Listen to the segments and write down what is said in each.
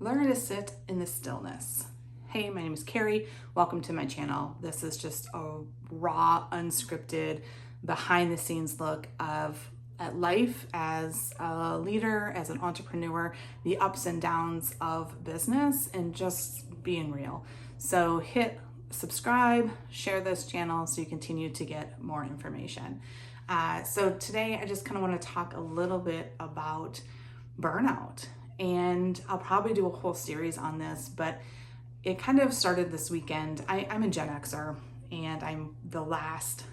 Learn to sit in the stillness. Hey, my name is Carrie. Welcome to my channel. This is just a raw, unscripted, behind the scenes look at life as a leader, as an entrepreneur, the ups and downs of business, and just being real. So hit subscribe, share this channel so you continue to get more information. So today I just kind of want to talk a little bit about burnout. And I'll probably do a whole series on this, but it kind of started this weekend. I'm a Gen Xer, and I'm the last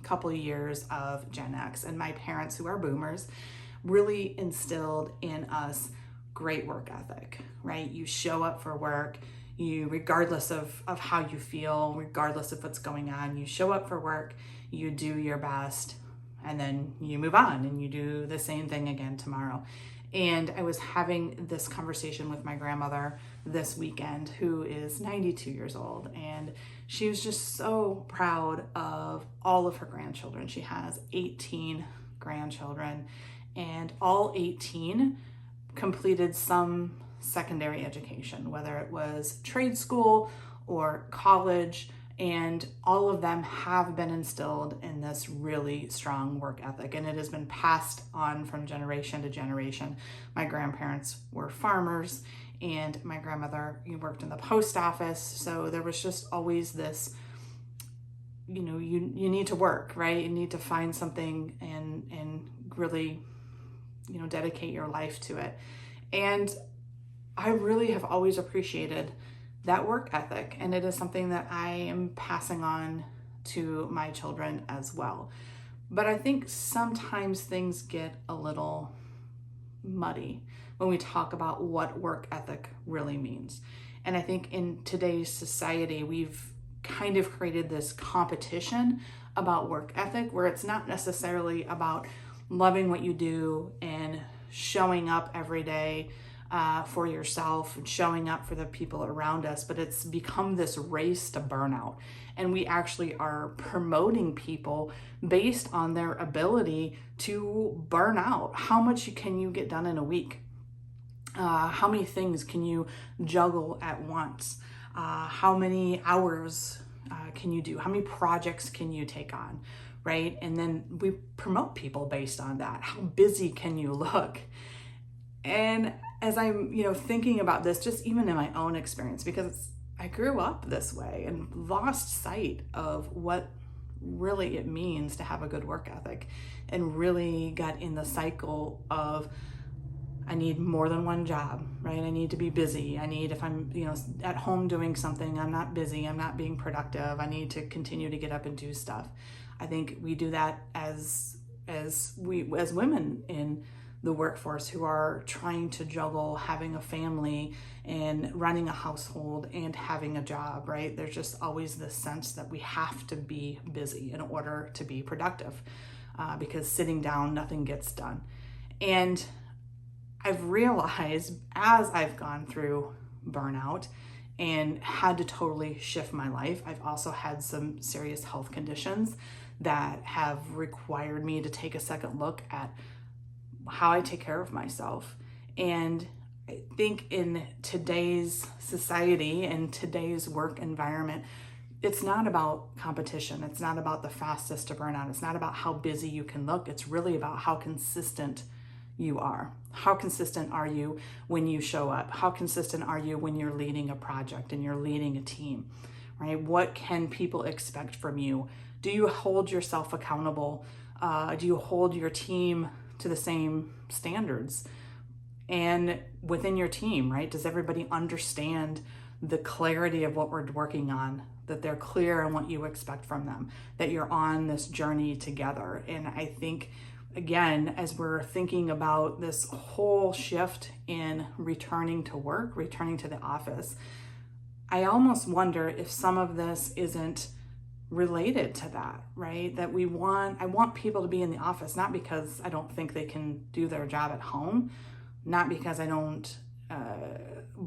couple of years of Gen X. And my parents, who are boomers, really instilled in us great work ethic, right? You show up for work, regardless of how you feel, regardless of what's going on, you show up for work, you do your best, and then you move on and you do the same thing again tomorrow. And I was having this conversation with my grandmother this weekend, who is 92 years old, and she was just so proud of all of her grandchildren. She has 18 grandchildren, and all 18 completed some secondary education, whether it was trade school or college, and all of them have been instilled in this really strong work ethic, and it has been passed on from generation to generation. My grandparents were farmers, and my grandmother worked in the post office, so there was just always this, you need to work, right? You need to find something and really, dedicate your life to it. And I really have always appreciated that work ethic, and it is something that I am passing on to my children as well. But I think sometimes things get a little muddy when we talk about what work ethic really means. And I think in today's society, we've kind of created this competition about work ethic, where it's not necessarily about loving what you do and showing up every day for yourself and showing up for the people around us, but it's become this race to burnout. And we actually are promoting people based on their ability to burn out. How much can you get done in a week? How many things can you juggle at once? How many hours can you do? How many projects can you take on, right? And then we promote people based on that. How busy can you look? And as I'm, thinking about this, just even in my own experience, because I grew up this way and lost sight of what really it means to have a good work ethic, and really got in the cycle of, I need more than one job, right? I need to be busy. I need, if I'm, at home doing something, I'm not busy, I'm not being productive. I need to continue to get up and do stuff. I think we do that as women in the workforce, who are trying to juggle having a family and running a household and having a job, right? There's just always this sense that we have to be busy in order to be productive, because sitting down, nothing gets done. And I've realized, as I've gone through burnout and had to totally shift my life, I've also had some serious health conditions that have required me to take a second look at how I take care of myself. And I think in today's society and today's work environment, it's not about competition. It's not about the fastest to burn out. It's not about how busy you can look. It's really about how consistent you are. How consistent are you when you show up? How consistent are you when you're leading a project and you're leading a team, right? What can people expect from you? Do you hold yourself accountable? Do you hold your team to the same standards? And within your team, right? Does everybody understand the clarity of what we're working on, that they're clear on what you expect from them, that you're on this journey together? And I think, again, as we're thinking about this whole shift in returning to work, returning to the office, I almost wonder if some of this isn't related to that, right? That I want people to be in the office, not because I don't think they can do their job at home, not because I don't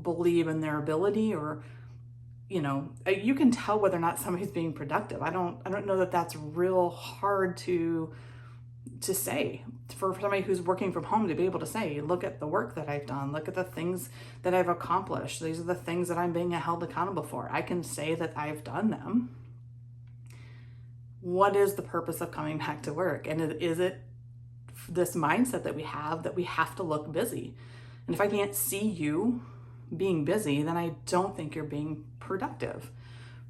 believe in their ability, or, you can tell whether or not somebody's being productive. I don't know that that's real hard to say, for somebody who's working from home to be able to say, look at the work that I've done, look at the things that I've accomplished. These are the things that I'm being held accountable for. I can say that I've done them. What is the purpose of coming back to work? And is it this mindset that we have to look busy? And if I can't see you being busy, then I don't think you're being productive,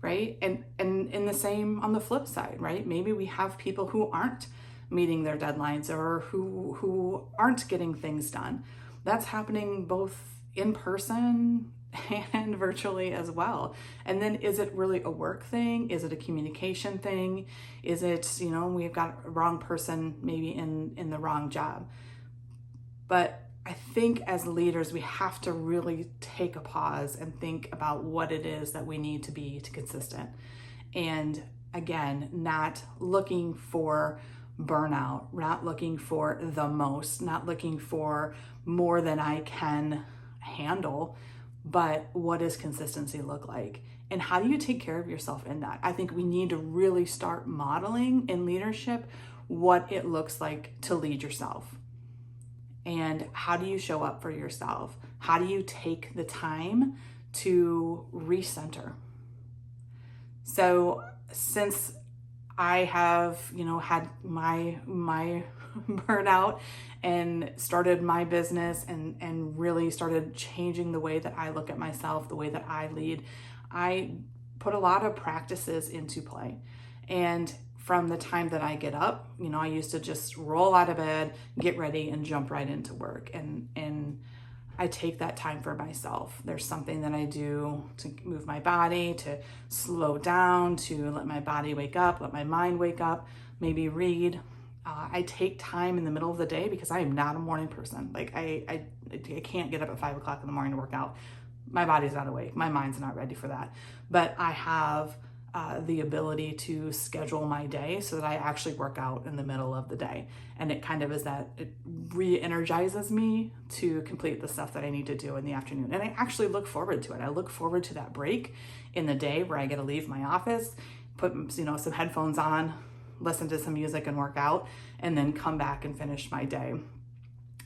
right? And in the same on the flip side, right? Maybe we have people who aren't meeting their deadlines or who aren't getting things done. That's happening both in person and virtually as well. And then is it really a work thing? Is it a communication thing? Is it, we've got a wrong person maybe in the wrong job? But I think as leaders, we have to really take a pause and think about what it is that we need to be consistent. And again, not looking for burnout, not looking for the most, not looking for more than I can handle, but what does consistency look like? And how do you take care of yourself in that? I think we need to really start modeling in leadership what it looks like to lead yourself. And how do you show up for yourself? How do you take the time to recenter? So since I have, had my burnout and started my business and really started changing the way that I look at myself, the way that I lead, I put a lot of practices into play. And from the time that I get up, I used to just roll out of bed, get ready, and jump right into work. And I take that time for myself. There's something that I do to move my body, to slow down, to let my body wake up, let my mind wake up, maybe read. I take time in the middle of the day because I am not a morning person. Like I can't get up at 5 o'clock in the morning to work out. My body's not awake. My mind's not ready for that. But I have the ability to schedule my day so that I actually work out in the middle of the day. And it kind of is that it re-energizes me to complete the stuff that I need to do in the afternoon. And I actually look forward to it. I look forward to that break in the day where I get to leave my office, put some headphones on, listen to some music and work out, and then come back and finish my day.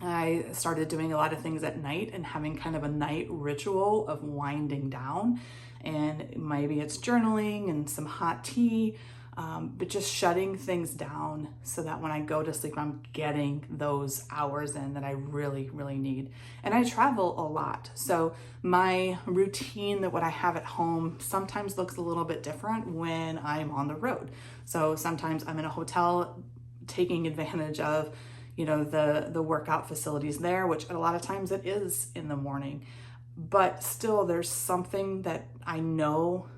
I started doing a lot of things at night and having kind of a night ritual of winding down. And maybe it's journaling and some hot tea, but just shutting things down so that when I go to sleep, I'm getting those hours in that I really, really need. And I travel a lot. So my routine that what I have at home sometimes looks a little bit different when I'm on the road. So sometimes I'm in a hotel taking advantage of, the workout facilities there, which a lot of times it is in the morning. But still, there's something that I know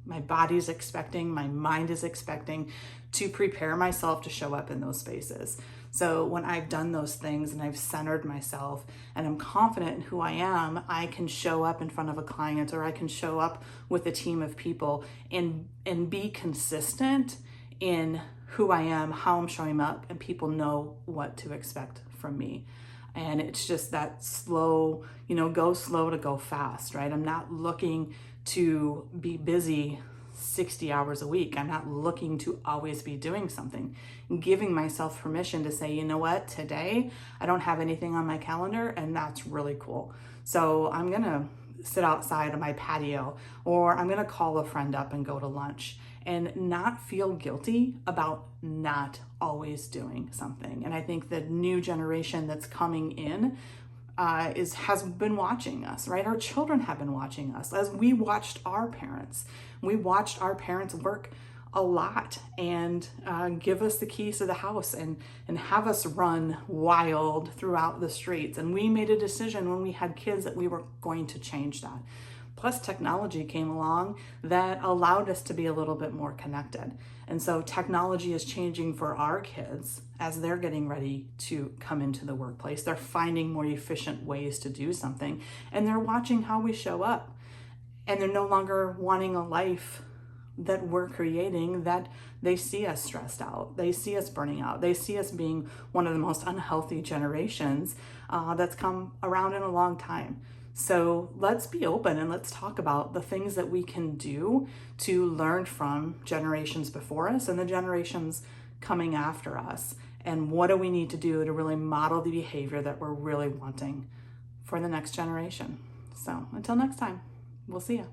my body's expecting, my mind is expecting to prepare myself to show up in those spaces. So when I've done those things and I've centered myself and I'm confident in who I am, I can show up in front of a client or I can show up with a team of people and be consistent in who I am, how I'm showing up, and people know what to expect from me. And it's just that slow, go slow to go fast, right? I'm not looking to be busy 60 hours a week. I'm not looking to always be doing something. And giving myself permission to say, you know what, today I don't have anything on my calendar, and that's really cool. So I'm going to sit outside on my patio, or I'm going to call a friend up and go to lunch, and not feel guilty about not always doing something. And I think the new generation that's coming in has been watching us, right? Our children have been watching us as we watched our parents. We watched our parents work a lot and give us the keys to the house and have us run wild throughout the streets. And we made a decision when we had kids that we were going to change that. Plus technology came along that allowed us to be a little bit more connected. And so technology is changing for our kids as they're getting ready to come into the workplace. They're finding more efficient ways to do something, and they're watching how we show up. And they're no longer wanting a life that we're creating, that they see us stressed out. They see us burning out. They see us being one of the most unhealthy generations that's come around in a long time. So let's be open and let's talk about the things that we can do to learn from generations before us and the generations coming after us, and what do we need to do to really model the behavior that we're really wanting for the next generation. So until next time, we'll see you.